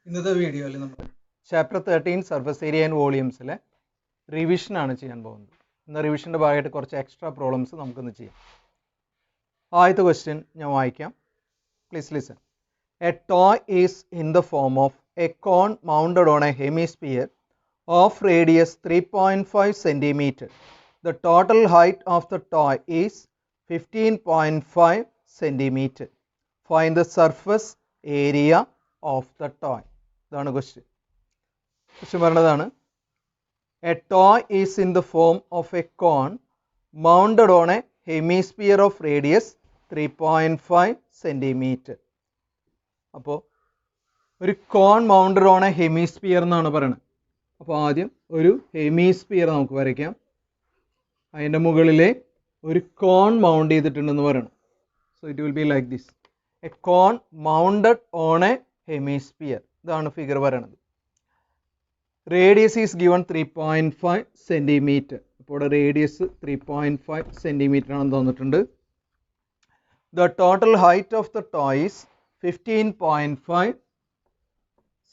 ഇന്നത്തെ വീഡിയോയിൽ നമ്മൾ ചാപ്റ്റർ 13 സർഫസ് ഏരിയ ആൻഡ് വോളിയൂംസിലെ റിവിഷനാണ് ചെയ്യാൻ പോകുന്നത്. ഇന്ന് റിവിഷൻ്റെ ഭാഗമായിട്ട് കുറച്ച് എക്സ്ട്രാ പ്രോബ്ലംസ് നമുക്കിന്ന് ചെയ്യാം. ആദ്യത്തെ ക്വസ്റ്റ്യൻ ഞാൻ വായിക്കാം. Please listen. A toy is in the form of a cone mounted on a hemisphere of radius 3.5 centimeter. The total height of the toy is 15.5 centimeter. Find the surface area of the toy. ഇതാണ് question. Question പറഞ്ഞതാണ്, a toy is in the form of a cone mounted on a hemisphere of radius 3.5 centimeter. അപ്പോൾ ഒരു cone mounted on a hemisphere എന്നാണ് പറയുന്നത്. അപ്പോൾ ആദ്യം ഒരു hemisphere നമുക്ക് വരയ്ക്കാം. അതിൻ്റെ മുകളിലെ ഒരു കോൺ മൗണ്ട് ചെയ്തിട്ടുണ്ടെന്ന് പറയണം. So it will be like this, a cone mounted on a hemisphere. ഇതാണ് ഫിഗർ പറയണത്. Radius is given 3.5 centimeter. അപ്പോൾ റേഡിയസ് 3.5 centimeter ആണെന്ന് തന്നിട്ടുണ്ട്. The total height of the toy is 15.5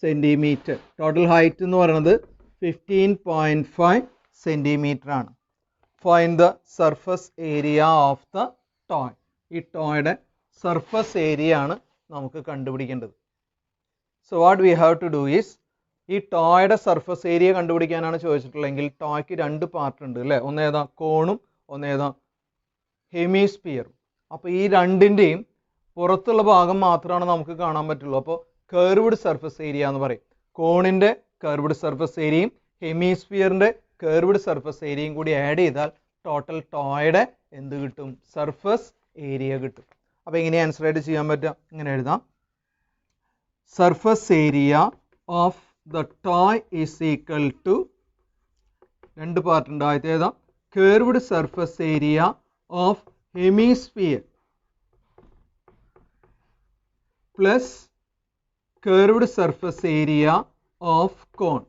centimeter. Total height എന്ന് പറയുന്നത് 15.5 centimeter ആണ്. Find the surface area of the toy. ഈ ടോയുടെ സർഫസ് ഏരിയ ആണ് നമുക്ക് കണ്ടുപിടിക്കേണ്ടത്. So what we have to do is, ഈ ടോയുടെ സർഫസ് ഏരിയ കണ്ടുപിടിക്കാനാണ് ചോദിച്ചിട്ടുള്ളതെങ്കിൽ ടോയ്ക്ക് രണ്ട് പാർട്ട് ഉണ്ട് അല്ലേ. ഒന്നേതാ കോണും ഒന്നേതാ ഹെമിസ്ഫിയറും. അപ്പോൾ ഈ രണ്ടിൻ്റെയും പുറത്തുള്ള ഭാഗം മാത്രമാണ് നമുക്ക് കാണാൻ പറ്റുള്ളൂ. അപ്പോൾ കർവ്ഡ് സർഫസ് ഏരിയ എന്ന് പറയും. കോണിൻ്റെ കർവ്ഡ് സർഫസ് ഏരിയയും ഹെമിസ്ഫിയറിൻ്റെ കർവ്ഡ് സർഫസ് ഏരിയയും കൂടി ആഡ് ചെയ്താൽ ടോട്ടൽ ടോയുടെ എന്ത് കിട്ടും? സർഫസ് ഏരിയ കിട്ടും. അപ്പോൾ എങ്ങനെ ആൻസർ ആയിട്ട് ചെയ്യാൻ പറ്റുക? ഇങ്ങനെ എഴുതാം, surface area of the toy is equal to, രണ്ട് പാർട്ട് ഉണ്ട്. ആദ്യത്തെ ഏതാ? Curved surface area of hemisphere plus curved surface area of cone.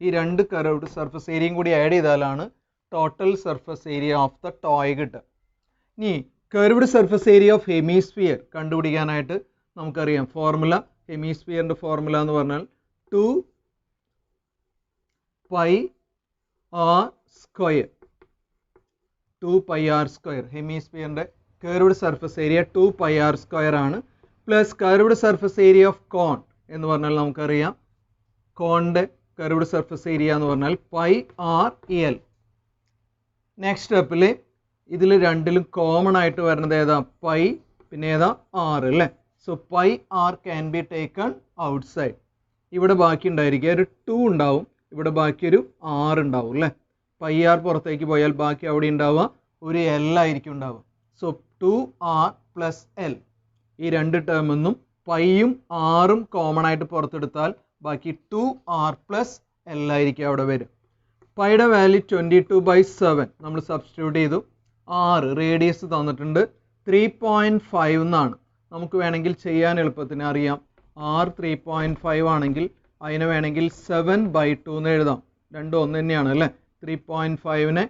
ഈ രണ്ട് കർവ്ഡ് സർഫസ് ഏരിയയും കൂടി ആഡ് ചെയ്താലാണ് total surface area of the toy കിട്ടുക. ഇനി curved surface area of hemisphere കണ്ടുപിടിക്കാനായിട്ട് നമുക്കറിയാം ഫോർമുല. ഹെമിസ്ഫിയറിൻ്റെ ഫോർമുല എന്ന് പറഞ്ഞാൽ 2πr². 2πr². ഹെമിസ്ഫിയറിൻ്റെ curved surface area 2πr² ആണ്. Plus curved surface area of cone എന്ന് പറഞ്ഞാൽ നമുക്കറിയാം കോണിൻ്റെ കർവ്ഡ് സർഫസ് ഏരിയ എന്ന് പറഞ്ഞാൽ πr/l. നെക്സ്റ്റ് സ്റ്റെപ്പിൽ ഇതിൽ രണ്ടിലും കോമൺ ആയിട്ട് വരുന്നത് ഏതാ? പൈ, പിന്നെ ഏതാ? r അല്ലേ. So πr can be taken outside. ഇവിടെ ബാക്കി ഉണ്ടായിരിക്കുക ഒരു 2 ഉണ്ടാവും, ഇവിടെ ബാക്കി ഒരു r ഉണ്ടാവും അല്ലേ. πr പുറത്തേക്ക് പോയാൽ ബാക്കി അവിടെ ഉണ്ടാവുക ഒരു l ആയിരിക്കും ഉണ്ടാവുക. So 2r + l. ഈ രണ്ട് ടേമിൽ പൈയും ആറും കോമൺ ആയിട്ട് പുറത്തെടുത്താൽ ബാക്കി 2r + l ആയിരിക്കും അവിടെ വരും. പൈയുടെ വാല്യൂ 22/7 നമ്മൾ സബ്സ്റ്റിറ്റ്യൂട്ട് ചെയ്തു. r റേഡിയസ് തന്നിട്ടുണ്ട് 3.5 എന്നാണ്. നമുക്ക് വേണമെങ്കിൽ ചെയ്യാൻ എളുപ്പത്തിന് അറിയാം, r 3.5 ആണെങ്കിൽ അതിനെ വേണമെങ്കിൽ 7/2 എന്ന് എഴുതാം. രണ്ടും ഒന്ന് തന്നെയാണ് അല്ലേ. 3.5നെ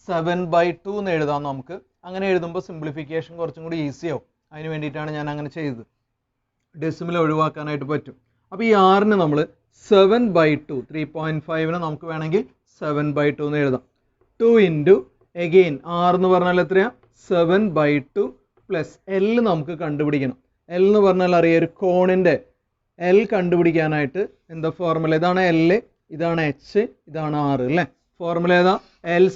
7/2 എന്ന് എഴുതാം നമുക്ക്. അങ്ങനെ എഴുതുമ്പോൾ സിംപ്ലിഫിക്കേഷൻ കുറച്ചും കൂടി ഈസിയാവും. അതിന് വേണ്ടിയിട്ടാണ് ഞാൻ അങ്ങനെ ചെയ്തത്. ഡെസിമൽ ഒഴിവാക്കാനായിട്ട് പറ്റും. അപ്പോൾ ഈ ആറിന് നമ്മൾ 7/2, 3.5നെ നമുക്ക് വേണമെങ്കിൽ 7/2 എന്ന് എഴുതാം. 2 ഇൻറ്റു എഗെയിൻ r എന്ന് പറഞ്ഞാൽ എത്രയാണ്? 7/2 പ്ലസ് l നമുക്ക് കണ്ടുപിടിക്കണം. l എന്ന് പറഞ്ഞാൽ അറിയാം ഒരു കോണിൻ്റെ l കണ്ടുപിടിക്കാനായിട്ട് എന്താ ഫോർമുല? ഇതാണ് l, ഇതാണ് h, ഇതാണ് r അല്ലേ. ഫോർമുല ഏതാ? l²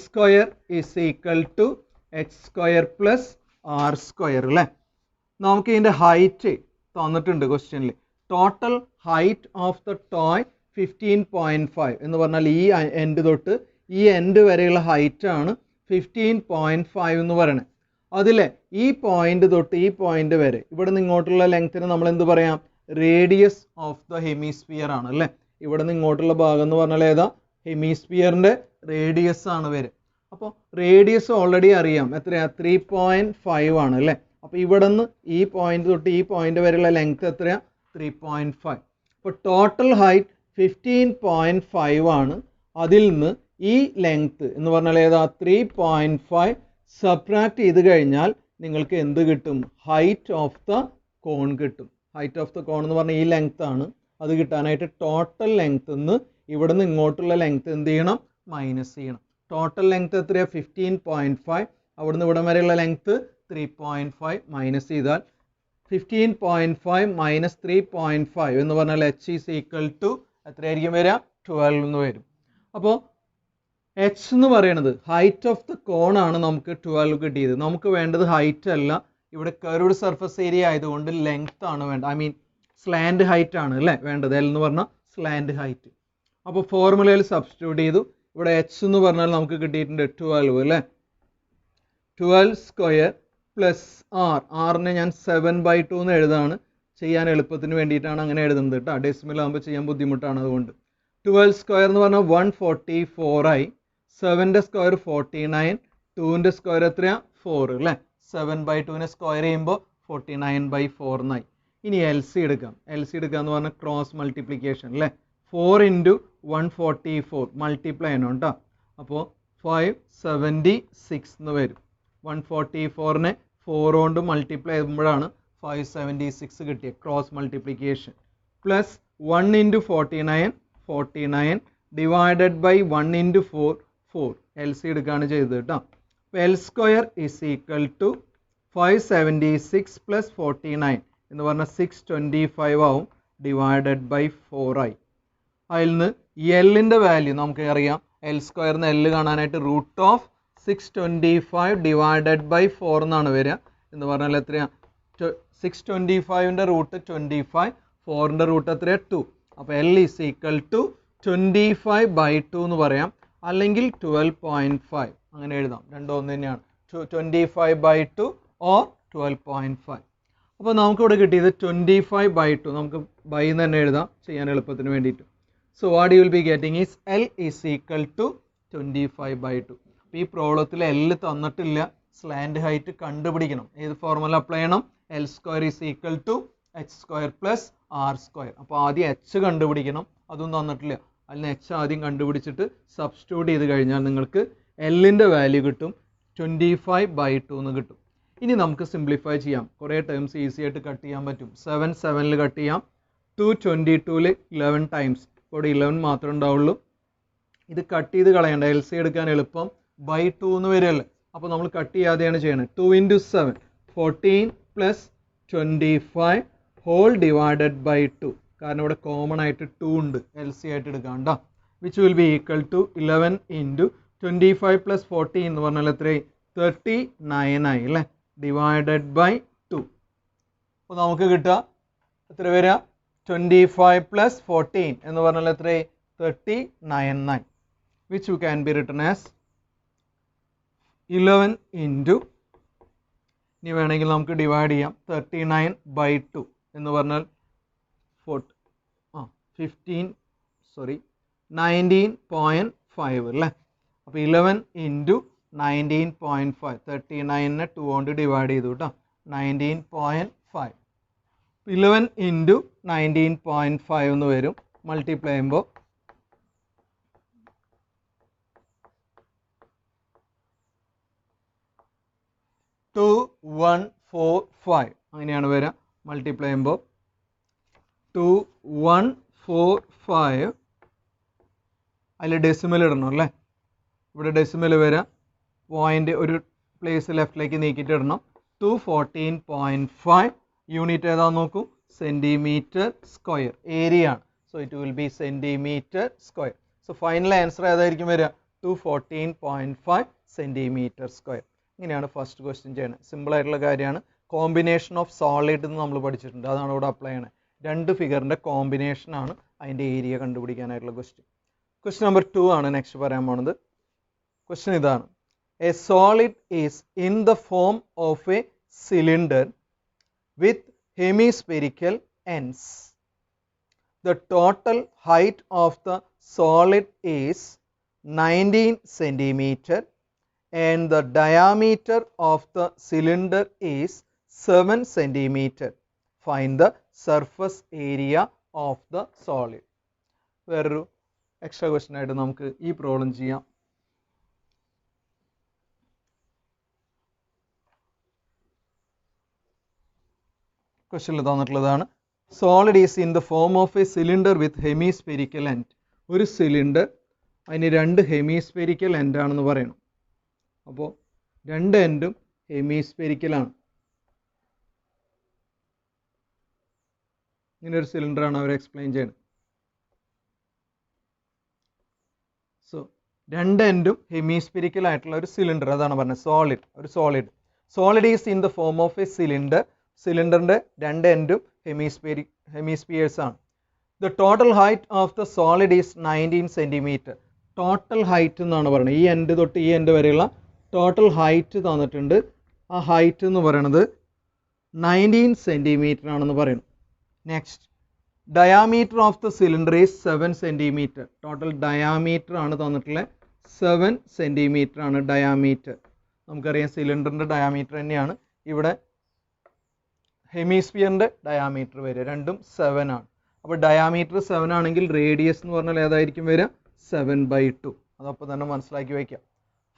is equal to h² plus r² അല്ലേ. നമുക്ക് ഇതിൻ്റെ ഹൈറ്റ് തന്നിട്ടുണ്ട് ക്വസ്റ്റ്യനിൽ. Total height of the toy 15.5 എന്ന് പറഞ്ഞാൽ ഈ എൻഡ് തൊട്ട് ഈ എൻഡ് വരെയുള്ള ഹൈറ്റ് ആണ് 15.5 എന്ന് പറയണത്. അതിലെ ഈ പോയിന്റ് തൊട്ട് ഈ പോയിന്റ് വരെ ഇവിടെ നിന്ന് ഇങ്ങോട്ടുള്ള ലെങ്ത്തിന് നമ്മൾ എന്ത് പറയാം? റേഡിയസ് ഓഫ് ദ ഹെമിസ്ഫിയർ ആണ് അല്ലേ. ഇവിടെ നിന്ന് ഇങ്ങോട്ടുള്ള ഭാഗം എന്ന് പറഞ്ഞാൽ ഏതാ? ഹെമിസ്ഫിയറിൻ്റെ റേഡിയസ് ആണ് വരെ. അപ്പോൾ റേഡിയസ് ഓൾറെഡി അറിയാം എത്രയാ? 3.5 ആണ് അല്ലേ. അപ്പോൾ ഇവിടെ നിന്ന് ഈ പോയിന്റ് തൊട്ട് ഈ പോയിന്റ് വരെയുള്ള ലെങ്ത് എത്രയാ? 3.5. അപ്പോൾ ടോട്ടൽ ഹൈറ്റ് 15.5 ആണ്. അതിൽ നിന്ന് ഈ ലെങ്ത് എന്ന് പറഞ്ഞാൽ ഏതാ? 3.5 സബ്ട്രാക്ട് ചെയ്ത് കഴിഞ്ഞാൽ നിങ്ങൾക്ക് എന്ത് കിട്ടും? ഹൈറ്റ് ഓഫ് ദ കോൺ കിട്ടും. ഹൈറ്റ് ഓഫ് ദ കോൺ എന്ന് പറഞ്ഞാൽ ഈ ലെങ്ത് ആണ്. അത് കിട്ടാനായിട്ട് ടോട്ടൽ ലെങ്ത് നിന്ന് ഇവിടെ നിന്ന് ഇങ്ങോട്ടുള്ള ലെങ്ത് എന്ത് ചെയ്യണം? മൈനസ് ചെയ്യണം. ടോട്ടൽ ലെങ്ത് എത്രയാണ്? 15.5. അവിടുന്ന് ഇവിടം വരെയുള്ള ലെങ്ത് 3.5 മൈനസ് ചെയ്താൽ 15.5 മൈനസ് 3.5 എന്ന് പറഞ്ഞാൽ h ഈസ് ഈക്വൽ ടു എത്രയായിരിക്കും വരിക? 12 എന്ന് വരും. അപ്പോൾ h എന്ന് പറയുന്നത് ഹൈറ്റ് ഓഫ് ദ കോൺ ആണ് നമുക്ക് 12 കിട്ടിയത്. നമുക്ക് വേണ്ടത് ഹൈറ്റ് അല്ല, ഇവിടെ കർവ്ഡ് സർഫസ് ഏരിയ ആയതുകൊണ്ട് ലെങ്ത് ആണ് വേണ്ടത്. ഐ മീൻ സ്ലാൻഡ് ഹൈറ്റ് ആണ് അല്ലേ വേണ്ടത്. L എന്ന് പറഞ്ഞാൽ സ്ലാൻഡ് ഹൈറ്റ്. അപ്പോൾ ഫോർമുലയിൽ സബ്സ്റ്റിറ്റ്യൂട്ട് ചെയ്തു. ഇവിടെ h എന്ന് പറഞ്ഞാൽ നമുക്ക് കിട്ടിയിട്ടുണ്ട് 12 അല്ലേ. 12 സ്ക്വയർ പ്ലസ് r. ആറിനെ ഞാൻ 7/2 എന്ന് എഴുതാണ്. ചെയ്യാൻ എളുപ്പത്തിന് വേണ്ടിയിട്ടാണ് അങ്ങനെ എഴുതുന്നത് കേട്ടോ. ഡെസിമൽ ആകുമ്പോൾ ചെയ്യാൻ ബുദ്ധിമുട്ടാണ്, അതുകൊണ്ട് 12 സ്ക്വയർ എന്ന് പറഞ്ഞാൽ 144 ആയി. 7ന്റെ സ്ക്വയർ 49, 2ന്റെ സ്ക്വയർ എത്രയാ? 4 അല്ലേ. 7/2നെ സ്ക്വയർ ചെയ്യുമ്പോൾ 49/4 എന്നായി. ഇനി LC എടുക്കാം. LC എടുക്കുക എന്ന് പറഞ്ഞാൽ ക്രോസ് മൾട്ടിപ്ലിക്കേഷൻ അല്ലേ. 4 × 144 മൾട്ടിപ്ലൈ ചെയ്യണം കേട്ടോ. അപ്പോൾ 576 എന്ന് വരും. 144നെ 4 കൊണ്ട് മൾട്ടിപ്ലൈ ചെയ്യുമ്പോഴാണ് 576 കിട്ടിയ cross multiplication. Plus 1 × 49 49 divided by 1 × 4 4. LC എടുക്കുകയാണ് ചെയ്തത് കേട്ടോ. അപ്പോൾ L square is equal to 576 plus 49 എന്ന് പറഞ്ഞാൽ 625 ആവും, ഡിവൈഡഡ് ബൈ 4 ആയി. അതിൽ നിന്ന് എല്ലിൻ്റെ വാല്യൂ നമുക്ക് അറിയാം. L സ്ക്വയറിന് L കാണാനായിട്ട് റൂട്ട് ഓഫ് 625 ഡിവൈഡഡ് ബൈ 4 എന്നാണ് വരിക. എന്ന് പറഞ്ഞാൽ എത്രയാണ്? 625ൻ്റെ റൂട്ട് 25, 4ൻ്റെ റൂട്ട് എത്രയാണ്? 2. അപ്പോൾ L ഈസ് ഈക്വൽ ടു 25/2 എന്ന് പറയാം, അല്ലെങ്കിൽ 12.5 അങ്ങനെ എഴുതാം. രണ്ടും ഒന്ന് തന്നെയാണ്. 25/2 ഓർ 12.5. അപ്പോൾ നമുക്കിവിടെ കിട്ടിയത് 25/2. നമുക്ക് ബൈ എന്ന് തന്നെ എഴുതാം ചെയ്യാൻ എളുപ്പത്തിന് വേണ്ടിയിട്ട്. So what you will be getting is L is equal to 25/2. അപ്പോൾ ഈ പ്രോബ്ലത്തിൽ L തന്നിട്ടില്ല, സ്ലാൻഡ് ഹൈറ്റ് കണ്ടുപിടിക്കണം. ഏത് ഫോർമുല അപ്ലൈ ചെയ്യണം? L square is equal to h square plus r square. അപ്പോൾ ആദ്യം h കണ്ടുപിടിക്കണം, അതും തന്നിട്ടില്ല. അതിന് h ആദ്യം കണ്ടുപിടിച്ചിട്ട് സബ്സ്റ്റിറ്റ്യൂട്ട് ചെയ്ത് കഴിഞ്ഞാൽ നിങ്ങൾക്ക് Lൻ്റെ വാല്യൂ കിട്ടും, 25/2 എന്ന് കിട്ടും. ഇനി നമുക്ക് സിംപ്ലിഫൈ ചെയ്യാം. കുറേ ടേംസ് ഈസി ആയിട്ട് കട്ട് ചെയ്യാൻ പറ്റും. 7 7ൽ കട്ട് ചെയ്യാം. 222ൽ 11 ടൈംസ്. ഇവിടെ 11 മാത്രമേ ഉണ്ടാവുള്ളൂ. ഇത് കട്ട് ചെയ്ത് കളയണ്ട, LC എടുക്കാൻ എളുപ്പം. /2 എന്ന് വരികയല്ലേ. അപ്പോൾ നമ്മൾ കട്ട് ചെയ്യാതെയാണ് ചെയ്യണത്. 2 × 7 14 പ്ലസ് 25 ഹോൾ ഡിവൈഡഡ് ബൈ 2. കാരണം ഇവിടെ കോമൺ ആയിട്ട് 2 ഉണ്ട്, LC ആയിട്ട് എടുക്കാണ്ട. Which will be equal to 11 × 25 plus 14 എന്ന് പറഞ്ഞാൽ എത്രയായി? 39 ആയി അല്ലേ, ഡിവൈഡഡ് ബൈ 2. അപ്പോൾ നമുക്ക് കിട്ടുക എത്ര വരിക? 25 പ്ലസ് 14 എന്ന് പറഞ്ഞാൽ എത്രയായി? 39. Which you can be written as 11 × ഇനി വേണമെങ്കിൽ നമുക്ക് ഡിവൈഡ് ചെയ്യാം. 39/2 എന്ന് പറഞ്ഞാൽ 19.5 അല്ലേ. അപ്പോൾ 11 × 19.5. 39നെ 2 കൊണ്ട് ഡിവൈഡ് ചെയ്തു കേട്ടോ. 19.5. 11 × 19.5 എന്ന് വരും. മൾട്ടിപ്ലൈ ചെയ്യുമ്പോൾ 2145 അങ്ങനെയാണ് വരിക. മൾട്ടിപ്ലൈ ചെയ്യുമ്പോൾ 2145. അതിൽ ഡെസിമൽ ഇടണം അല്ലേ. ഇവിടെ ഡെസിമൽ വരാം. പോയിൻ്റ് ഒരു പ്ലേസ് ലെഫ്റ്റിലേക്ക് നീക്കിയിട്ട് ഇടണം. 214.5. യൂണിറ്റ് ഏതാണെന്ന് നോക്കൂ, സെൻറ്റിമീറ്റർ സ്ക്വയർ. ഏരിയ ആണ്. So it will B centimetre square. So final answer ഏതായിരിക്കും വരിക? 214.5 സെൻറ്റിമീറ്റർ സ്ക്വയർ. ഇങ്ങനെയാണ് ഫസ്റ്റ് ക്വസ്റ്റ്യൻ ചെയ്യണത്. സിമ്പിൾ ആയിട്ടുള്ള കാര്യമാണ്. കോമ്പിനേഷൻ ഓഫ് സോളിഡ് എന്ന് നമ്മൾ പഠിച്ചിട്ടുണ്ട്, അതാണ് ഇവിടെ അപ്ലൈ ചെയ്യണത്. രണ്ട് ഫിഗറിൻ്റെ കോമ്പിനേഷനാണ് അതിൻ്റെ ഏരിയ കണ്ടുപിടിക്കാനായിട്ടുള്ള ക്വസ്റ്റ്യൻ. ക്വസ്റ്റ്യൻ നമ്പർ 2 ആണ് നെക്സ്റ്റ് പറയാൻ പോണത്. ക്വസ്റ്റ്യൻ ഇതാണ്: a solid is in the form of a cylinder with hemispherical ends. The total height of the solid is 19 centimeter and the diameter of the cylinder is 7 centimeter. Find the surface area of the solid. വേറൊരു extra question ആയിട്ട് നമുക്ക് ഈ problem ചെയ്യാം. ക്വസ്റ്റ്യനിൽ തന്നിട്ടുള്ളതാണ്: solid is in the form of a cylinder with hemispherical end. ഒരു cylinder അതിന് രണ്ട് ഹെമിസ്ഫെരിക്കൽ എൻഡ് ആണെന്ന് പറയണം. അപ്പോൾ രണ്ട് എൻഡും ഹെമിസ്ഫെരിക്കലാണ്. ഇങ്ങനെ ഒരു സിലിണ്ടറാണ് അവർ എക്സ്പ്ലെയിൻ ചെയ്യുന്നത്. സോ രണ്ട് എൻഡും ഹെമിസ്ഫെരിക്കൽ ആയിട്ടുള്ള ഒരു സിലിണ്ടർ, അതാണ് പറഞ്ഞത് സോളിഡ്. ഒരു solid is in the form of a cylinder. സിലിണ്ടറിൻ്റെ രണ്ട് എൻഡും ഹെമിസ്ഫിയേഴ്സ് ആണ്. The total height of the solid is 19 centimetre. Total height എന്നാണ് പറയുന്നത്. ഈ എൻഡ് തൊട്ട് ഈ എൻഡ് വരെയുള്ള ടോട്ടൽ ഹൈറ്റ് തന്നിട്ടുണ്ട്. ആ ഹൈറ്റ് എന്ന് പറയുന്നത് 19 സെൻറ്റിമീറ്റർ ആണെന്ന് പറയുന്നു. Next, diameter of the cylinder is 7 centimetre. Total diameter ആണ് തന്നിട്ടുള്ളത്. 7 സെൻറ്റിമീറ്റർ ആണ് ഡയാമീറ്റർ. നമുക്കറിയാം സിലിണ്ടറിൻ്റെ ഡയാമീറ്റർ തന്നെയാണ് ഇവിടെ ഹെമിസ്ഫിയറിൻ്റെ ഡയാമീറ്റർ വരിക. രണ്ടും 7 ആണ്. അപ്പോൾ ഡയാമീറ്റർ 7 ആണെങ്കിൽ റേഡിയസ് എന്ന് പറഞ്ഞാൽ ഏതായിരിക്കും വരിക? 7/2. അതപ്പോൾ തന്നെ മനസ്സിലാക്കി വയ്ക്കാം.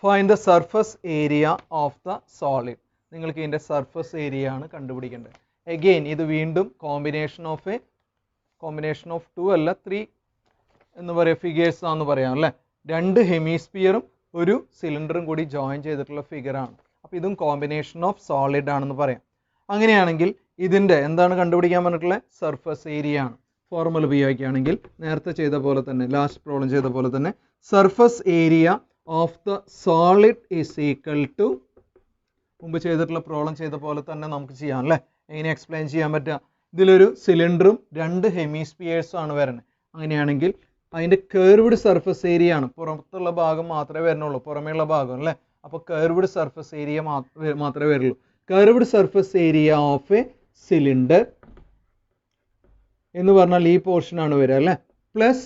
Find the surface area of the solid. നിങ്ങൾക്ക് ഇതിൻ്റെ സർഫസ് ഏരിയ ആണ് കണ്ടുപിടിക്കേണ്ടത്. എഗെയിൻ ഇത് വീണ്ടും കോമ്പിനേഷൻ ഓഫ് 2 അല്ല 3 എന്ന് പറയാം ഫിഗേഴ്സ് ആണെന്ന് പറയാം അല്ലേ. രണ്ട് ഹെമിസ്ഫിയറും ഒരു സിലിണ്ടറും കൂടി ജോയിൻ ചെയ്തിട്ടുള്ള ഫിഗറാണ്. അപ്പോൾ ഇതും കോമ്പിനേഷൻ ഓഫ് സോളിഡ് ആണെന്ന് പറയാം. അങ്ങനെയാണെങ്കിൽ ഇതിൻ്റെ എന്താണ് കണ്ടുപിടിക്കാൻ പറഞ്ഞിട്ടുള്ളത്? സർഫസ് ഏരിയ ആണ്. ഫോർമുല ഉപയോഗിക്കുകയാണെങ്കിൽ നേരത്തെ ചെയ്ത പോലെ തന്നെ, ലാസ്റ്റ് പ്രോബ്ലം ചെയ്ത പോലെ തന്നെ, surface area of the solid is equal to, മുമ്പ് ചെയ്തിട്ടുള്ള പ്രോബ്ലം ചെയ്ത പോലെ തന്നെ നമുക്ക് ചെയ്യാം അല്ലേ. എങ്ങനെ എക്സ്പ്ലെയിൻ ചെയ്യാൻ പറ്റുക? ഇതിലൊരു സിലിണ്ടറും രണ്ട് ഹെമിസ്ഫിയേഴ്സും ആണ് വരുന്നത്. അങ്ങനെയാണെങ്കിൽ അതിൻ്റെ കേർവ്ഡ് സർഫസ് ഏരിയ ആണ്. പുറത്തുള്ള ഭാഗം മാത്രമേ വരുന്നുള്ളൂ, പുറമേയുള്ള ഭാഗം അല്ലേ. അപ്പോൾ കേർവ്ഡ് സർഫസ് ഏരിയ മാത്രമേ വരുള്ളൂ. Curved surface area of a cylinder എന്ന് പറഞ്ഞാൽ ഈ പോർഷൻ ആണ് വരിക അല്ലേ. പ്ലസ്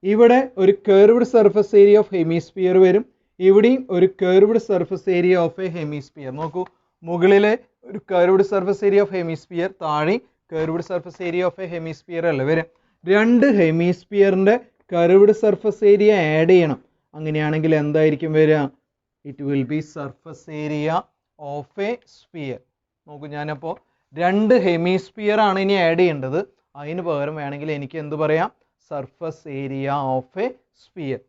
ഇവിടെ ഒരു curved surface area of hemisphere വരും. ഇവിടെയും ഒരു curved surface area of a hemisphere. നോക്കൂ, മുകളിലെ ഒരു curved surface area of hemisphere, താഴെ curved surface area of a hemisphere അല്ലേ വരും. രണ്ട് ഹെമിസ്ഫിയറിൻ്റെ കർവ്ഡ് സർഫസ് ഏരിയ ആഡ് ചെയ്യണം. അങ്ങനെയാണെങ്കിൽ എന്തായിരിക്കും വരിക? It will be surface area of a sphere. നോക്കൂ, ഞാനപ്പോൾ രണ്ട് ഹെമിസ്ഫിയർ ആണ് ഇനി ആഡ് ചെയ്യേണ്ടത്. അതിന് പകരം വേണമെങ്കിൽ എനിക്ക് എന്ത് പറയാം? Surface area of a sphere.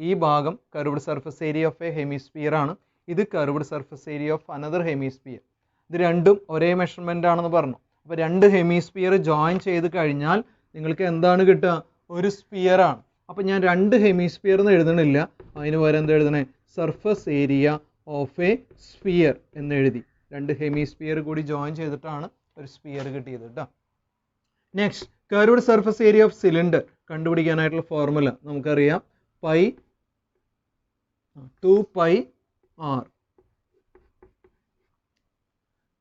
ഈ ഭാഗം curved surface area of a hemisphere ആണ്. ഇത് curved surface area of another hemisphere. ഇത് രണ്ടും ഒരേ മെഷർമെൻ്റ് ആണെന്ന് പറഞ്ഞു. അപ്പോൾ രണ്ട് ഹെമിസ്ഫിയർ ജോയിൻ ചെയ്ത് കഴിഞ്ഞാൽ നിങ്ങൾക്ക് എന്താണ് കിട്ടുക? ഒരു സ്ഫിയർ ആണ്. അപ്പോൾ ഞാൻ രണ്ട് ഹെമിസ്ഫിയർ എന്ന് എഴുതണില്ല, അതിന് പകരം എന്ത് എഴുതണേ? Surface area of a sphere എന്ന് എഴുതി. രണ്ട് ഹെമിസ്ഫിയർ കൂടി ജോയിൻ ചെയ്തിട്ടാണ് ഒരു സ്ഫിയർ കിട്ടിയത് കേട്ടോ. Next, curved surface area of cylinder കണ്ടുപിടിക്കാനായിട്ടുള്ള ഫോർമുല നമുക്കറിയാം. 2πr.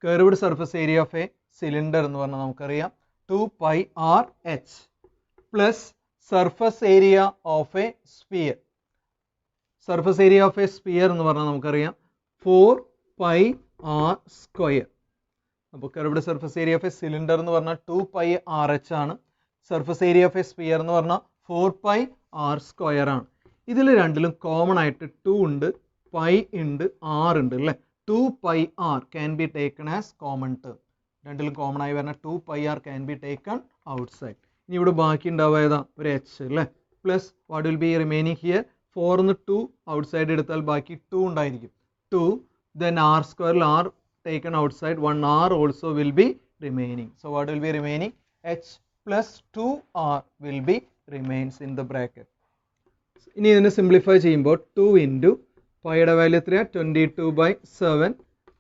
Curved surface area of a cylinder എന്ന് പറഞ്ഞാൽ നമുക്കറിയാം 2πrh plus surface area of a sphere. Surface area of a sphere എന്ന് പറഞ്ഞാൽ നമുക്കറിയാം 4πr². അപ്പോൾ curved surface area of a cylinder എന്ന് പറഞ്ഞാൽ 2πrh ആണ്. Surface area of a sphere എന്ന് പറഞ്ഞാൽ 4πr² ആണ്. ഇതിൽ രണ്ടിലും കോമൺ ആയിട്ട് 2 ഉണ്ട്, പൈ ഉണ്ട്, r ഉണ്ട് അല്ലേ. 2πr can be taken as common term. രണ്ടിലും കോമൺ ആയി വരുന്ന 2πr can be taken outside. ഇനി ഇവിടെ ബാക്കി ഉണ്ടാവുക ഏതാ? ഒരു h അല്ലേ. Plus what will be remaining here? 4 എന്ന് 2 ഔട്ട്സൈഡ് എടുത്താൽ ബാക്കി 2 ഉണ്ടായിരിക്കും. 2 then r² r taken outside, 1r also will be remaining. So what will be remaining? h plus 2r will be remains in the bracket. ഇനി ഇതിനെ simplify ചെയ്യുമ്പോൾ 2 into പൈയുടെ value എത്രയാണ്? 22/7.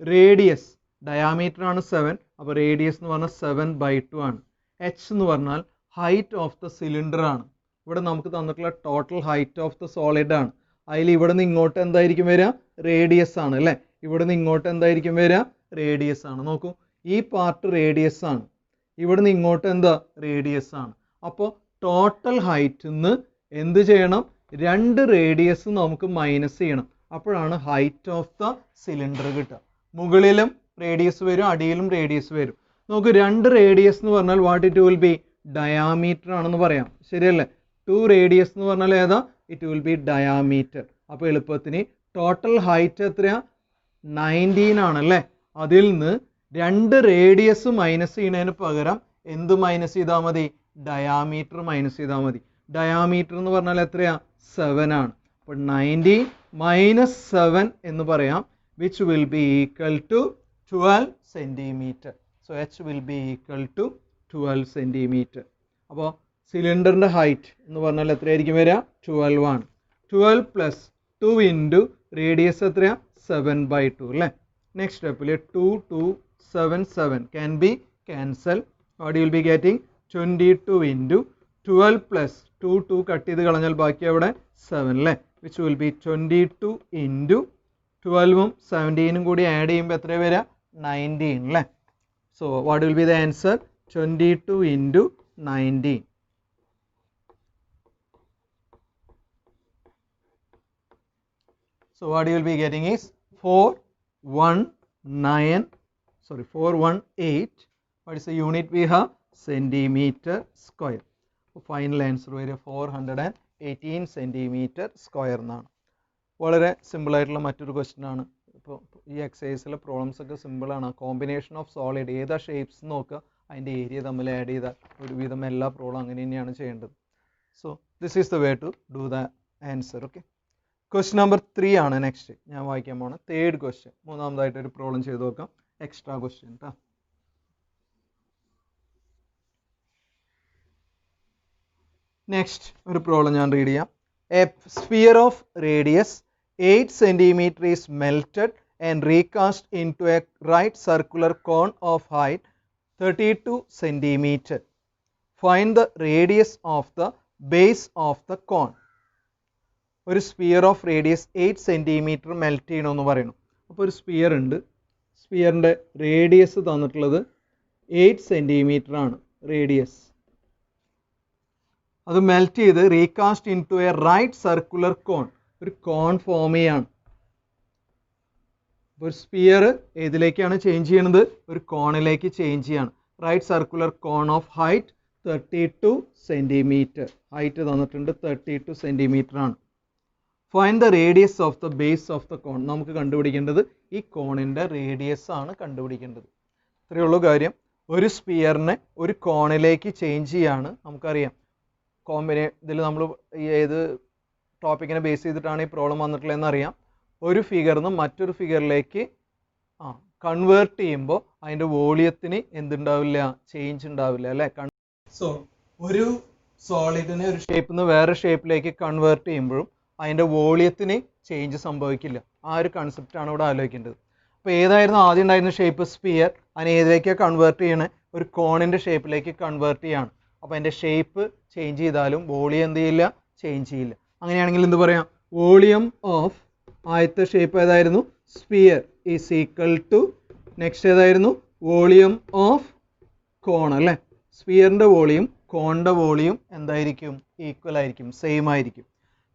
Radius diameter ആണ് 7. അപ്പോൾ റേഡിയസ് എന്ന് പറഞ്ഞാൽ 7/2 ആണ്. h എന്ന് പറഞ്ഞാൽ ഹൈറ്റ് ഓഫ് ദ സിലിണ്ടർ ആണ്. ഇവിടെ നമുക്ക് തന്നിട്ടുള്ള total height of the solid ആണ്. അതിൽ ഇവിടെ നിന്ന് ഇങ്ങോട്ട് എന്തായിരിക്കും വരിക? റേഡിയസ് ആണ് അല്ലേ. ഇവിടെ നിന്ന് ഇങ്ങോട്ട് എന്തായിരിക്കും വരിക? റേഡിയസ് ആണ്. നോക്കൂ, ഈ പാർട്ട് റേഡിയസ് ആണ്, ഇവിടെ നിന്ന് ഇങ്ങോട്ട് എന്താ? റേഡിയസ് ആണ്. അപ്പോൾ ടോട്ടൽ ഹൈറ്റിൽ നിന്ന് എന്ത് ചെയ്യണം? രണ്ട് റേഡിയസ് നമുക്ക് മൈനസ് ചെയ്യണം. അപ്പോഴാണ് ഹൈറ്റ് ഓഫ് ദ സിലിണ്ടർ കിട്ടുക. മുകളിലും റേഡിയസ് വരും, അടിയിലും റേഡിയസ് വരും. നമുക്ക് രണ്ട് റേഡിയസ് എന്ന് പറഞ്ഞാൽ what it will B? Diameter ആണെന്ന് പറയാം, ശരിയല്ലേ. 2 റേഡിയസ് എന്ന് പറഞ്ഞാൽ ഏതാ? It will B diameter. അപ്പോൾ എളുപ്പത്തിന് ടോട്ടൽ ഹൈറ്റ് എത്രയാ? 19 ആണല്ലേ. അതിൽ നിന്ന് രണ്ട് റേഡിയസ് മൈനസ് ചെയ്യുന്നതിന് പകരം എന്ത് മൈനസ് ചെയ്താൽ മതി? ഡയാമീറ്റർ മൈനസ് ചെയ്താൽ മതി. ഡയാമീറ്റർ എന്ന് പറഞ്ഞാൽ എത്രയാ? 7 ആണ്. അപ്പോൾ 90 മൈനസ് 7 എന്ന് പറയാം, which will be equal to 12 centimeter. So h will be equal to 12 centimeter. അപ്പോൾ സിലിണ്ടറിൻ്റെ ഹൈറ്റ് എന്ന് പറഞ്ഞാൽ എത്രയായിരിക്കും വരിക? 12 ആണ്. 12 പ്ലസ് 2 ഇൻറ്റു റേഡിയസ് എത്രയാ? 7/2 അല്ലേ? നെക്സ്റ്റ് സ്റ്റെപ്പിൽ 2, 2, 7, 7 can be cancel. What you will be getting? 22 into 12 plus 2, 2 cut ചെയ്ത് കളഞ്ഞാൽ ബാക്കി അവിടെ 7 അല്ലേ? which will be 22 ഇൻറ്റു 12ഉം 17ഉം കൂടി ആഡ് ചെയ്യുമ്പോൾ എത്ര വരിക? 19 അല്ലേ? So what will be the answer? 22 into 19. So what you will be getting is 418. What is the unit we have? Centimeter square. Final answer വരിക 418 centimeter square എന്നാണ്. വളരെ simple ആയിട്ടുള്ള മറ്റൊരു ക്വസ്റ്റ്യൻ ആണ്. ഇപ്പോൾ ഈ എക്സസൈസിലെ പ്രോബ്ലംസ് ഒക്കെ സിമ്പിളാണ്. കോമ്പിനേഷൻ ഓഫ് സോളിഡ് ഏതാ ഷേപ്സ് നോക്കുക, അതിൻ്റെ ഏരിയ തമ്മിൽ ആഡ് ചെയ്താൽ ഒരുവിധം എല്ലാ പ്രോബ്ലം അങ്ങനെ തന്നെയാണ് ചെയ്യേണ്ടത്. So this is the way to do the answer. Okay, question number 3 ആണ് നെക്സ്റ്റ് ഞാൻ വായിക്കാൻ പോണത്. തേർഡ് ക്വസ്റ്റ്യൻ, മൂന്നാമതായിട്ട് ഒരു പ്രോബ്ലം ചെയ്ത് നോക്കാം. എക്സ്ട്രാ ക്വസ്റ്റ്യൻ കേട്ടോ. നെക്സ്റ്റ് ഒരു പ്രോബ്ലം ഞാൻ റീഡ് ചെയ്യാം. A sphere of radius 8 centimeter is melted and recast into a right circular cone of height 32 centimeter. Find the radius of the base of the cone. ഒരു sphere of radius 8 centimeter melt ചെയ്യണമെന്ന് പറയുന്നു. അപ്പോൾ ഒരു sphere ഉണ്ട്, സ്ഫിയറിൻ്റെ radius തന്നിട്ടുള്ളത് 8 centimeter ആണ് radius. അത് melt ചെയ്ത് recast in to a right circular cone, ഒരു കോൺ ഫോം ചെയ്യാണ്. ഒരു സ്ഫിയർ ഏതിലേക്കാണ് ചേഞ്ച് ചെയ്യണത്? ഒരു കോണിലേക്ക് ചേഞ്ച് ചെയ്യാണ്. Right circular cone of height 32 centimeter. Height തന്നിട്ടുണ്ട് 32 centimeter ആണ്. Find the radius of the base of the cone. നമുക്ക് കണ്ടുപിടിക്കേണ്ടത് ഈ കോണിൻ്റെ റേഡിയസ് ആണ് കണ്ടുപിടിക്കേണ്ടത്. ഇത്രയേ ഉള്ളൂ കാര്യം. ഒരു സ്ഫിയറിനെ ഒരു കോണിലേക്ക് ചേഞ്ച് ചെയ്യാണ്. നമുക്കറിയാം ഇതിൽ നമ്മൾ ഏത് ടോപ്പിക്കിനെ ബേസ് ചെയ്തിട്ടാണ് ഈ പ്രോബ്ലം വന്നിട്ടുള്ളതെന്ന് അറിയാം. ഒരു ഫിഗറിൽ നിന്ന് മറ്റൊരു ഫിഗറിലേക്ക് കൺവേർട്ട് ചെയ്യുമ്പോൾ അതിൻ്റെ വോളിയത്തിന് എന്തുണ്ടാവില്ല? ചേഞ്ച് ഉണ്ടാവില്ല അല്ലേ? സോ ഒരു സോളിഡിനെ ഒരു ഷേപ്പിൽ നിന്ന് വേറെ ഷേപ്പിലേക്ക് കൺവേർട്ട് ചെയ്യുമ്പോഴും അതിൻ്റെ വോളിയത്തിന് ചേഞ്ച് സംഭവിക്കില്ല. ആ ഒരു കൺസെപ്റ്റാണ് ഇവിടെ ആലോചിക്കേണ്ടത്. അപ്പോൾ ഏതായിരുന്നു ആദ്യം ഉണ്ടായിരുന്ന ഷേപ്പ്? സ്ഫിയർ. അതിനെ ഏതിലേക്കാണ് കൺവേർട്ട് ചെയ്യണേ? ഒരു കോണിൻ്റെ ഷേപ്പിലേക്ക് കൺവേർട്ട് ചെയ്യാണ്. അപ്പോൾ അതിൻ്റെ ഷേപ്പ് ചേഞ്ച് ചെയ്താലും വോളിയം എന്ത് ചെയ്യില്ല? ചേഞ്ച് ചെയ്യില്ല. അങ്ങനെയാണെങ്കിൽ എന്ത് പറയാം? വോളിയം ഓഫ് ആദ്യത്തെ ഷേപ്പ് ഏതായിരുന്നു? Sphere is equal to next ഏതായിരുന്നു? വോളിയം ഓഫ് കോൺ അല്ലേ? സ്ഫിയറിൻ്റെ വോളിയം കോണിൻ്റെ വോളിയം എന്തായിരിക്കും? ഈക്വൽ ആയിരിക്കും, സെയിം ആയിരിക്കും.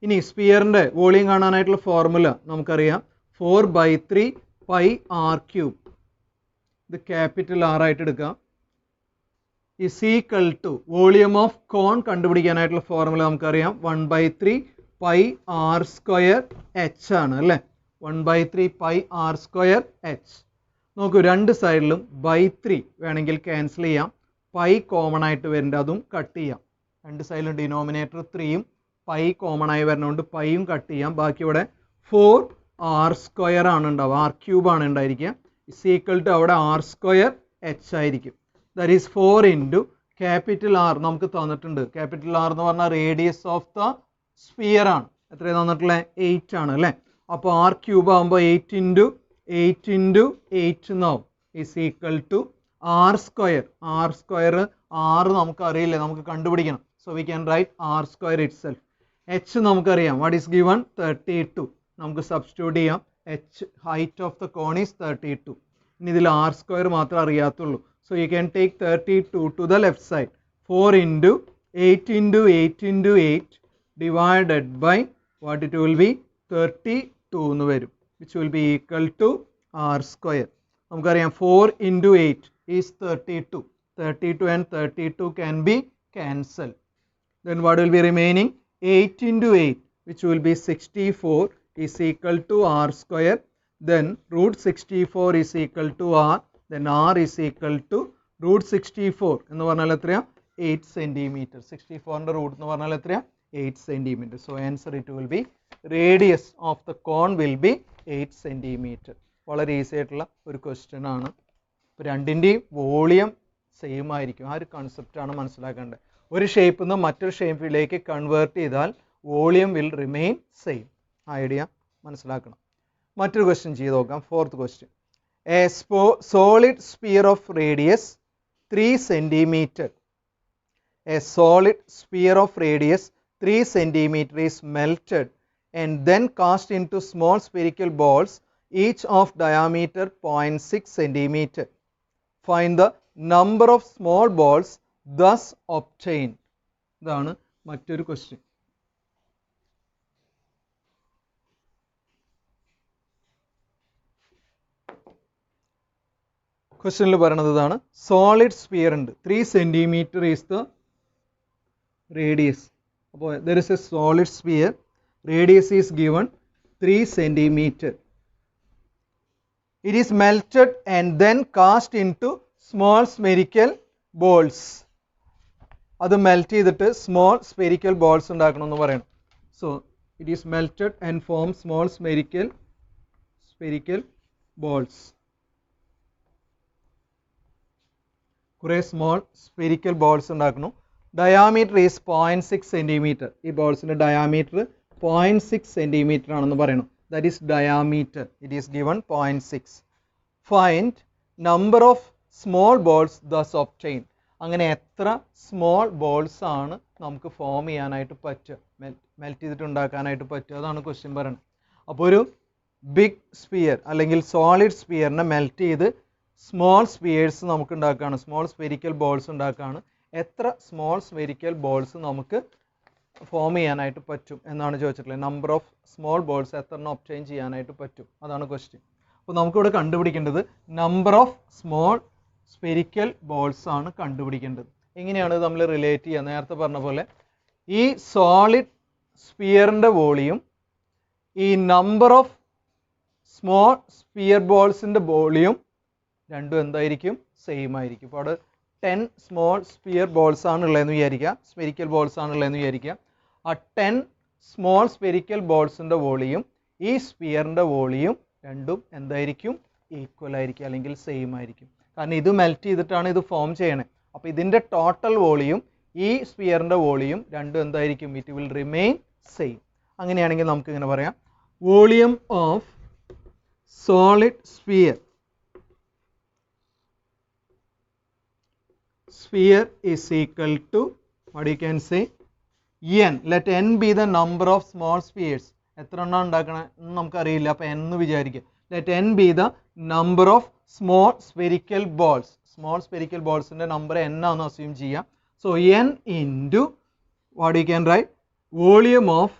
ഇനി സ്ഫിയറിൻ്റെ വോളിയം കാണാനായിട്ടുള്ള ഫോർമുല നമുക്കറിയാം. 4/3 πr³. ഇത് ക്യാപിറ്റൽ R ആയിട്ട് എടുക്കാം. Is equal to volume of cone കണ്ടുപിടിക്കാനായിട്ടുള്ള ഫോർമുല നമുക്കറിയാം. 1/3 πr²h ആണ് അല്ലേ? 1/3 πr²h. നോക്കൂ, രണ്ട് സൈഡിലും /3 വേണമെങ്കിൽ ക്യാൻസൽ ചെയ്യാം. പൈ കോമൺ ആയിട്ട് വരുന്നുണ്ട്, അതും കട്ട് ചെയ്യാം. രണ്ട് സൈഡിലും ഡിനോമിനേറ്റർ 3യും പൈ കോമൺ ആയി വരുന്നതുകൊണ്ട് പൈയും കട്ട് ചെയ്യാം. ബാക്കി ഇവിടെ 4r² ആണ് ഉണ്ടാവുക, r³ ആണ് ഉണ്ടായിരിക്കുക. ഇസ് ഈക്വൽ ടു അവിടെ r²h ആയിരിക്കും. That is 4 into capital R നമുക്ക് തന്നിട്ടുണ്ട്. ക്യാപിറ്റൽ R എന്ന് പറഞ്ഞാൽ റേഡിയസ് ഓഫ് ദ സ്ഫിയർ ആണ്. എത്രയാണ് തന്നിട്ടുള്ളത്? 8 ആണ് അല്ലേ? അപ്പോൾ r³ ആകുമ്പോൾ 8 ഇൻറ്റു 8 എന്നാവും. Is equal to r². r² R നമുക്ക് അറിയില്ല, നമുക്ക് കണ്ടുപിടിക്കണം. So we can write r² itself. h നമുക്കറിയാം. What is given? 32. നമുക്ക് സബ്സ്റ്റിറ്റ്യൂട്ട് ചെയ്യാം. h height of the cone is 32. ഇനി ഇതിൽ r² മാത്രമേ അറിയാത്തുള്ളൂ. So you can take 32 to the left side. 4 into 8 into 8 into 8 divided by what it will be? 32 എന്ന് വരും, which will be equal to r². നമുക്കറിയാം 4 into 8 is 32. 32 and 32 can be cancelled. Then what will be remaining? 8 into 8, which will be 64, is equal to r². Then root 64 is equal to r. Then r is equal to root 64 എന്ന് പറഞ്ഞാൽ എത്രയാ 8 centimetre. 64ൻ്റെ root എന്ന് പറഞ്ഞാൽ എത്രയാ 8 centimetre. So answer it will be radius of the cone will be 8 centimetre. വളരെ easy ആയിട്ടുള്ള ഒരു question ആണ്. ഇപ്പോൾ രണ്ടിൻ്റെയും വോളിയം സെയിം ആയിരിക്കും. ആ ഒരു കൺസെപ്റ്റാണ് മനസ്സിലാക്കേണ്ടത്. ഒരു ഷേപ്പിൽ നിന്ന് മറ്റൊരു ഷേപ്പിലേക്ക് കൺവേർട്ട് ചെയ്താൽ volume will remain same. Idea മനസ്സിലാക്കണം. മറ്റൊരു ക്വസ്റ്റ്യൻ ചെയ്ത് നോക്കാം. 4th question. A solid sphere of radius 3 centimetre. A solid sphere of radius 3 centimeter is melted and then cast into small spherical balls each of diameter 0.6 centimeter. Find the number of small balls thus obtained. ഇതാണ് മറ്റൊരു question. ക്വസ്റ്റ്യനിൽ പറയുന്നത് ഇതാണ്. Solid sphere ഉണ്ട്. 3 centimetre is the radius. അപ്പോൾ there is a solid sphere. Radius is given 3 centimeter. It is melted and then cast into small spherical balls. അത് melt ചെയ്തിട്ട് small spherical balls ഉണ്ടാക്കണമെന്ന് പറയണം. So it is melted and form small spherical balls. കുറേ small spherical balls ഉണ്ടാക്കണം. Diameter is 0.6 centimetre. ഈ ബോൾസിൻ്റെ diameter 0.6 centimetre ആണെന്ന് പറയണം. That is diameter. It is given 0.6. Find number of small balls thus obtain. അങ്ങനെ എത്ര സ്മോൾ ബോൾസ് ആണ് നമുക്ക് ഫോം ചെയ്യാനായിട്ട് പറ്റുക, മെൽറ്റ് ചെയ്തിട്ട് ഉണ്ടാക്കാനായിട്ട് പറ്റുക. അതാണ് ക്വസ്റ്റ്യൻ പറയുന്നത്. അപ്പോൾ ഒരു ബിഗ് സ്പിയർ അല്ലെങ്കിൽ സോളിഡ് സ്പിയറിനെ മെൽറ്റ് ചെയ്ത് സ്മോൾ സ്പിയേഴ്സ് നമുക്ക് ഉണ്ടാക്കുകയാണ്, സ്മോൾ സ്പെരിക്കൽ ബോൾസ് ഉണ്ടാക്കുകയാണ്. എത്ര സ്മോൾ സ്പെരിക്കൽ ബോൾസ് നമുക്ക് ഫോം ചെയ്യാനായിട്ട് പറ്റും എന്നാണ് ചോദിച്ചിട്ടുള്ളത്. നമ്പർ ഓഫ് സ്മോൾ ബോൾസ് എത്ര ഒബ്റ്റെയിൻ ചെയ്യാനായിട്ട് പറ്റും, അതാണ് ക്വസ്റ്റ്യൻ. അപ്പോൾ നമുക്കിവിടെ കണ്ടുപിടിക്കേണ്ടത് number of small spherical balls ആണ് കണ്ടുപിടിക്കേണ്ടത്. എങ്ങനെയാണ് നമ്മൾ റിലേറ്റ് ചെയ്യുക? നേരത്തെ പറഞ്ഞ പോലെ ഈ സോളിഡ് സ്പിയറിൻ്റെ വോളിയം ഈ നമ്പർ ഓഫ് സ്മോൾ സ്പിയർ ബോൾസിൻ്റെ വോളിയം രണ്ടും എന്തായിരിക്കും? സെയിം ആയിരിക്കും. അപ്പോൾ അവിടെ 10 സ്മോൾ സ്പിയർ ബോൾസ് ആണുള്ളതെന്ന് വിചാരിക്കുക, സ്പെരിക്കൽ ബോൾസ് ആണുള്ളതെന്ന് വിചാരിക്കുക. ആ 10 സ്മോൾ സ്പെരിക്കൽ ബോൾസിൻ്റെ വോളിയം ഈ സ്പിയറിൻ്റെ വോളിയം രണ്ടും എന്തായിരിക്കും? ഈക്വൽ ആയിരിക്കും അല്ലെങ്കിൽ സെയിം ആയിരിക്കും. കാരണം ഇത് മെൽറ്റ് ചെയ്തിട്ടാണ് ഇത് ഫോം ചെയ്യണേ. അപ്പോൾ ഇതിൻ്റെ ടോട്ടൽ വോളിയം ഈ സ്പിയറിൻ്റെ വോളിയം രണ്ടും എന്തായിരിക്കും? It will remain same. അങ്ങനെയാണെങ്കിൽ നമുക്ക് ഇങ്ങനെ പറയാം, volume of solid sphere is equal to, what you can say, n. Let n be the number of small spheres. എത്ര എണ്ണം ഉണ്ടാക്കണേ എന്ന് നമുക്കറിയില്ല. അപ്പോൾ n എന്ന് വിചാരിക്കുക. Let n be the number of small spherical balls. Small spherical ബോൾസിൻ്റെ number n ആണെന്ന് അസ്യൂം ചെയ്യാം. So n into what you can write, volume of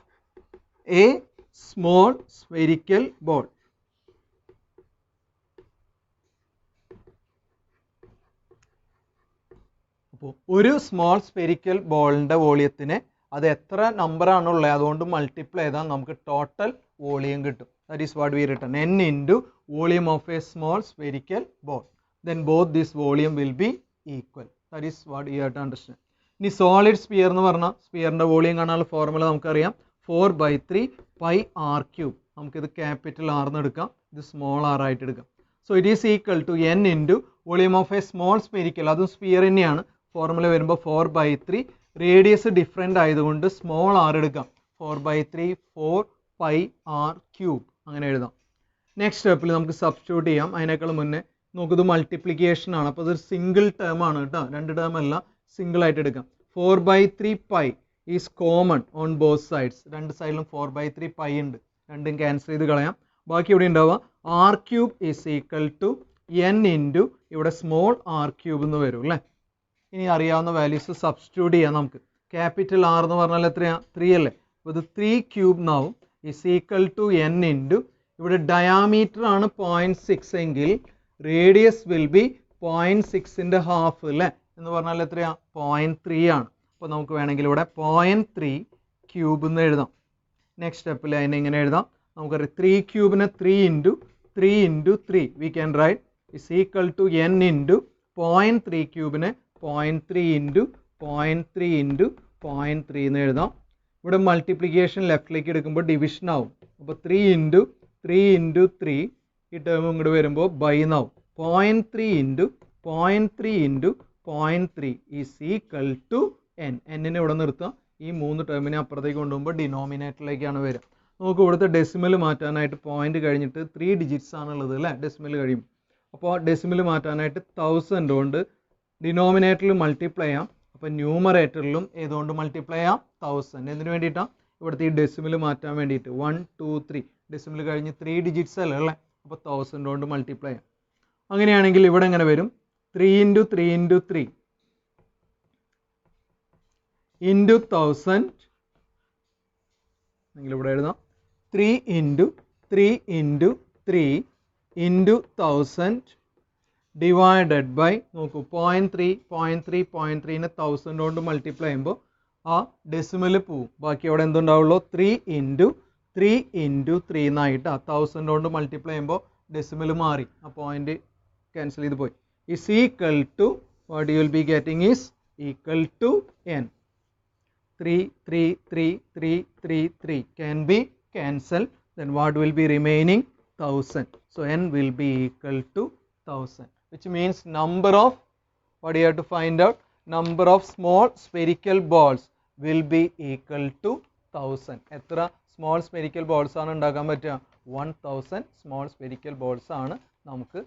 a small spherical ball. അപ്പോൾ ഒരു സ്മോൾ സ്പെരിക്കൽ ബോളിൻ്റെ വോളിയത്തിന് അത് എത്ര നമ്പറാണുള്ളത് അതുകൊണ്ട് മൾട്ടിപ്ലൈ ചെയ്താൽ നമുക്ക് ടോട്ടൽ വോളിയം കിട്ടും. That is what we written, n into volume of a small spherical ball. Then both this volume will be equal. That is what you have to understand. ഇനി solid sphere എന്ന് പറഞ്ഞാൽ സ്പിയറിൻ്റെ volume കാണാനുള്ള formula നമുക്കറിയാം, 4/3 πr³. നമുക്കിത് capital R എന്ന് എടുക്കാം, ഇത് small r ആയിട്ട് എടുക്കാം. So it is equal to n into volume of a small spherical, അതും സ്പിയർ തന്നെയാണ്. ഫോർമുല വരുമ്പോൾ 4/3, റേഡിയസ് ഡിഫറെൻ്റ് ആയതുകൊണ്ട് സ്മോൾ ആർ എടുക്കാം. 4/3 4πr³ അങ്ങനെ എഴുതാം. നെക്സ്റ്റ് സ്റ്റെപ്പിൽ നമുക്ക് സബ്സ്റ്റിറ്റ്യൂട്ട് ചെയ്യാം. അതിനേക്കാൾ മുന്നേ നമുക്കിത് മൾട്ടിപ്ലിക്കേഷൻ ആണ്. അപ്പോൾ ഇതൊരു സിംഗിൾ ടേം ആണ് കേട്ടോ, രണ്ട് ടേം അല്ല, സിംഗിൾ ആയിട്ട് എടുക്കാം. 4/3 π is common on both sides. രണ്ട് സൈഡിലും 4/3 π ഉണ്ട്, രണ്ടും ക്യാൻസൽ ചെയ്ത് കളയാം. ബാക്കി ഇവിടെ ഉണ്ടാവുക r³ is equal to n into ഇവിടെ സ്മോൾ r³ എന്ന് വരും അല്ലേ. ഇനി അറിയാവുന്ന വാല്യൂസ് സബ്സ്റ്റിറ്റ്യൂട്ട് ചെയ്യാം നമുക്ക്. ക്യാപിറ്റൽ ആർ എന്ന് പറഞ്ഞാൽ എത്രയാണ്? 3 അല്ലേ. അപ്പോൾ ഇത് 3³ എന്നാവും. Is equal to n into ഇവിടെ ഡയാമീറ്റർ ആണ് 0.6 എങ്കിൽ റേഡിയസ് വിൽ ബി 0.6ൻ്റെ ഹാഫ് അല്ലേ. എന്ന് പറഞ്ഞാൽ എത്രയാണ്? 0.3 ആണ്. അപ്പോൾ നമുക്ക് വേണമെങ്കിൽ ഇവിടെ 0.3³ എന്ന് എഴുതാം. നെക്സ്റ്റ് സ്റ്റെപ്പിൽ അതിനെ ഇങ്ങനെ എഴുതാം. നമുക്കറിയാം 3³ 3 into 3 into 3 we can write is equal to n into 0.3 ക്യൂബിനെ 0.3 ഇൻറ്റു 0.3 ഇൻറ്റു 0.3 എന്ന് എഴുതാം. ഇവിടെ മൾട്ടിപ്ലിക്കേഷൻ ലെഫ്റ്റിലേക്ക് എടുക്കുമ്പോൾ ഡിവിഷൻ ആവും. അപ്പോൾ 3 ഇൻറ്റു 3 ഇൻറ്റു 3 ഈ ടേം ഇങ്ങോട്ട് വരുമ്പോൾ ബൈ എന്നാവും. 0.3 into 0.3 into 0.3 is equal to n. എന്നിനെ ഇവിടെ നിർത്താം. ഈ 3 ടേമിനെ അപ്പുറത്തേക്ക് കൊണ്ടുപോകുമ്പോൾ ഡിനോമിനേറ്ററിലേക്കാണ് വരിക. നമുക്ക് ഇവിടുത്തെ ഡെസിമൽ മാറ്റാനായിട്ട് പോയിന്റ് കഴിഞ്ഞിട്ട് 3 ഡിജിറ്റ്സ് ആണുള്ളത് അല്ലേ, ഡെസിമൽ കഴിയും. അപ്പോൾ ഡെസിമൽ മാറ്റാനായിട്ട് 1000 കൊണ്ട് ഡിനോമിനേറ്ററിൽ മൾട്ടിപ്ലൈ ചെയ്യാം. അപ്പോൾ ന്യൂമറേറ്ററിലും ഏതുകൊണ്ട് മൾട്ടിപ്ലൈ ചെയ്യാം? 1000. എന്തിനു വേണ്ടിയിട്ടാണ്? ഇവിടുത്തെ ഈ ഡെസിമൽ മാറ്റാൻ വേണ്ടിയിട്ട്. 1 2 3 ഡെസിമൽ കഴിഞ്ഞ് 3 ഡിജിറ്റ്സ് അല്ലേ അല്ലേ, അപ്പോൾ 1000 കൊണ്ട് മൾട്ടിപ്ലൈ ചെയ്യാം. അങ്ങനെയാണെങ്കിൽ ഇവിടെ എങ്ങനെ വരും? 3 ഇൻറ്റു 3 ഇൻറ്റു 3 ഇൻറ്റു 1000 എങ്കിൽ ഇവിടെ എഴുതാം 3 into 3 into 3 into 1000 divided by നോക്കൂ 0.3 0.3നെ 1000 കൊണ്ട് മൾട്ടിപ്ലൈ ചെയ്യുമ്പോൾ ആ ഡെസിമൽ പോവും. ബാക്കി അവിടെ എന്തുണ്ടാവുള്ളൂ? 3 ഇൻറ്റു 3 ഇൻറ്റു 3 എന്നായിട്ട് ആ 1000 കൊണ്ട് മൾട്ടിപ്ലൈ ചെയ്യുമ്പോൾ ഡെസിമൽ മാറി, ആ പോയിന്റ് ക്യാൻസൽ ചെയ്ത് പോയി. Is equal to what you will be getting is equal to n. 3 3 3 3 3 3 can be cancelled. Then what will be remaining? 1000. So n will be equal to 1000, which means number of, what do you have to find out? Number of small spherical balls will be equal to 1000. എത്ര small spherical balls ആണ് ഉണ്ടാക്കാൻ പറ്റുക? 1000 small spherical balls ആണ് നമുക്ക്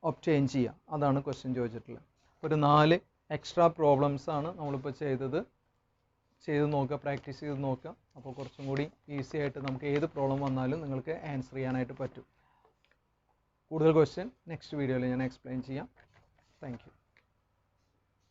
obtain ചെയ്യുക. അതാണ് question ചോദിച്ചിട്ടുള്ളത്. ഒരു 4 എക്സ്ട്രാ പ്രോബ്ലംസ് ആണ് നമ്മളിപ്പോൾ ചെയ്ത് നോക്കുക, പ്രാക്ടീസ് ചെയ്ത് നോക്കുക. അപ്പോൾ കുറച്ചും കൂടി ഈസി ആയിട്ട് നമുക്ക് ഏത് പ്രോബ്ലം വന്നാലും നിങ്ങൾക്ക് ആൻസർ ചെയ്യാനായിട്ട് പറ്റും. കൂടുതൽ ക്വസ്റ്റ്യൻ നെക്സ്റ്റ് വീഡിയോയിൽ ഞാൻ എക്സ്പ്ലെയിൻ ചെയ്യാം. Thank you.